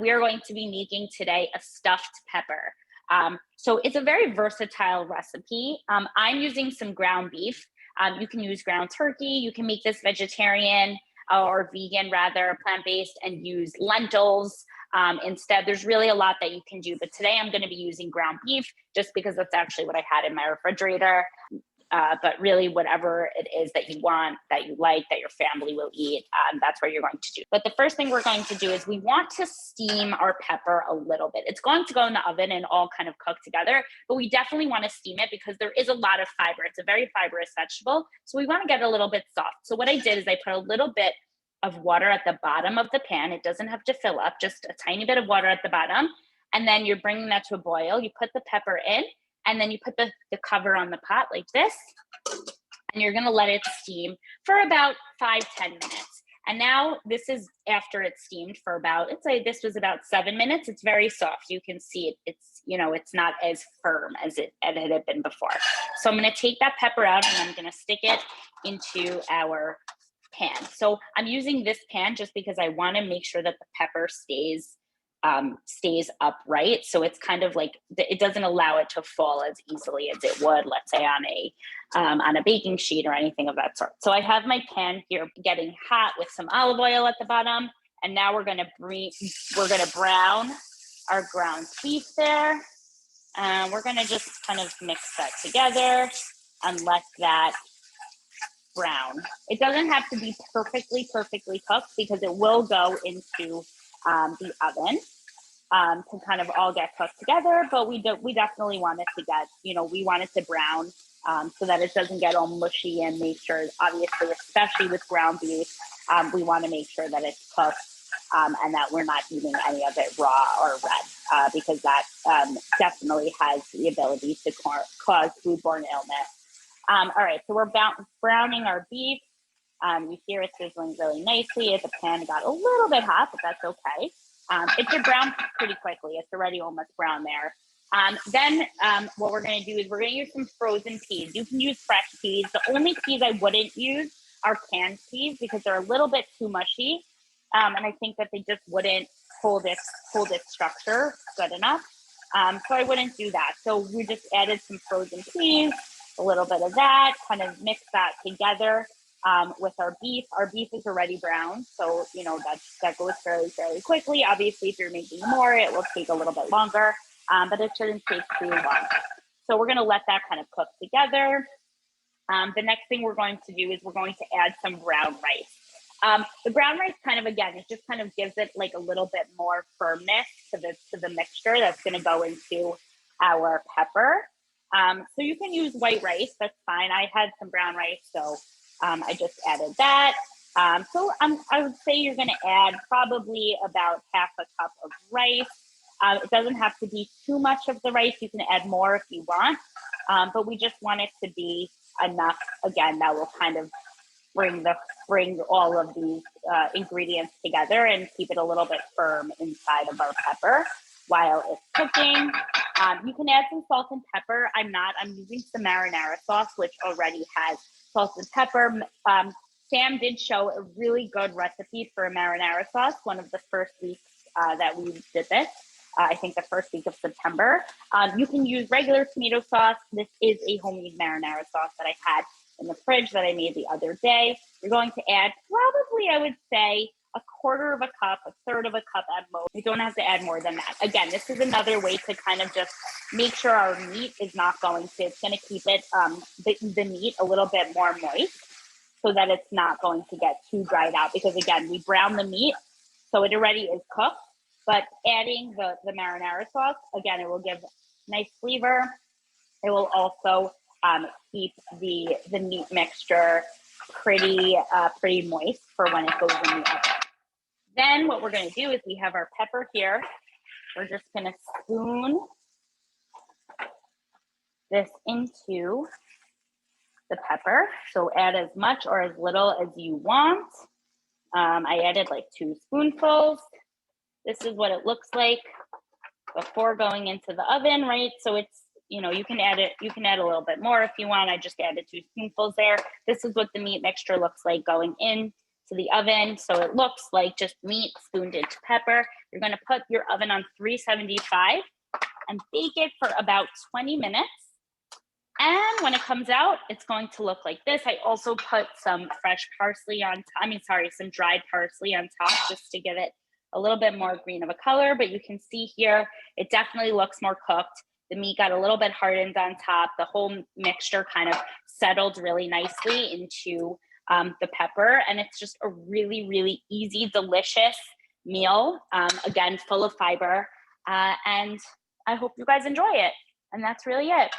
We are going to be making today a stuffed pepper. So it's a very versatile recipe. I'm using some ground beef. You can use ground turkey. You can make this vegetarian or vegan, rather, plant-based, and use lentils instead. There's really a lot that you can do, but today I'm going to be using ground beef just because that's actually what I had in my refrigerator. But really, whatever it is that you want, that you like, that your family will eat, that's what you're going to do. But the first thing we're going to do is we want to steam our pepper a little bit. It's going to go in the oven and all kind of cook together, but we definitely want to steam it because there is a lot of fiber. It's a very fibrous vegetable, so we want to get it a little bit soft. So what I did is I put a little bit of water at the bottom of the pan. It doesn't have to fill up, just a tiny bit of water at the bottom. And then you're bringing that to a boil. You put the pepper in, and then you put the cover on the pot like this, and you're gonna let it steam for about 5-10 minutes. And now this is after it's steamed for about, let's say this was about 7 minutes. It's very soft. You can see it. It's, it's not as firm as it had been before. So I'm gonna take that pepper out and I'm gonna stick it into our pan. So I'm using this pan just because I wanna make sure that the pepper stays upright. So it's kind of like, it doesn't allow it to fall as easily as it would, let's say on a baking sheet or anything of that sort. So I have my pan here getting hot with some olive oil at the bottom. And now we're gonna brown our ground beef there. We're gonna just kind of mix that together and let that brown. It doesn't have to be perfectly cooked because it will go into the oven to kind of all get cooked together, but we definitely want it to get, we want it to brown so that it doesn't get all mushy, and make sure, obviously, especially with ground beef, we want to make sure that it's cooked and that we're not eating any of it raw or red because that definitely has the ability to cause foodborne illness. All right, so we're browning our beef. You hear it sizzling really nicely. The pan got a little bit hot, but that's okay. It should brown pretty quickly. It's already almost brown there. Then what we're going to do is we're going to use some frozen peas. You can use fresh peas. The only peas I wouldn't use are canned peas because they're a little bit too mushy. And I think that they just wouldn't hold its structure good enough. So I wouldn't do that. So we just added some frozen peas, a little bit of that, kind of mix that together with our beef. Our beef is already brown, so that goes fairly quickly. Obviously, if you're making more, it will take a little bit longer, but it shouldn't take too long. So we're going to let that kind of cook together. The next thing we're going to do is we're going to add some brown rice. The brown rice kind of, again, it just kind of gives it like a little bit more firmness to the mixture that's going to go into our pepper. So you can use white rice, that's fine. I had some brown rice, so I just added that. So I would say you're going to add probably about half a cup of rice. It doesn't have to be too much of the rice. You can add more if you want, but we just want it to be enough, again, that will kind of bring all of these ingredients together and keep it a little bit firm inside of our pepper while it's cooking. You can add some salt and pepper. I'm using some marinara sauce, which already has salt and pepper. Sam did show a really good recipe for a marinara sauce one of the first weeks that we did this. I think the first week of September. You can use regular tomato sauce. This is a homemade marinara sauce that I had in the fridge that I made the other day. You're going to add probably, I would say, a quarter of a cup, a third of a cup at most. You don't have to add more than that. Again, this is another way to kind of just make sure our meat is not going to, it's going to keep it, the meat a little bit more moist so that it's not going to get too dried out. Because again, we brown the meat, so it already is cooked, but adding the marinara sauce, again, it will give nice flavor. It will also keep the meat mixture pretty moist for when it goes in the oven. Then what we're going to do is we have our pepper here. We're just going to spoon this into the pepper. So add as much or as little as you want. I added like 2 spoonfuls. This is what it looks like before going into the oven, right? So it's, you can add a little bit more if you want. I just added 2 spoonfuls there. This is what the meat mixture looks like going into to the oven. So it looks like just meat spooned into pepper. You're gonna put your oven on 375 and bake it for about 20 minutes. And when it comes out, it's going to look like this. I also put some fresh parsley on top, some dried parsley on top just to give it a little bit more green of a color. But you can see here, it definitely looks more cooked. The meat got a little bit hardened on top. The whole mixture kind of settled really nicely into the pepper. And it's just a really, really easy, delicious meal. Again, full of fiber. And I hope you guys enjoy it. And that's really it.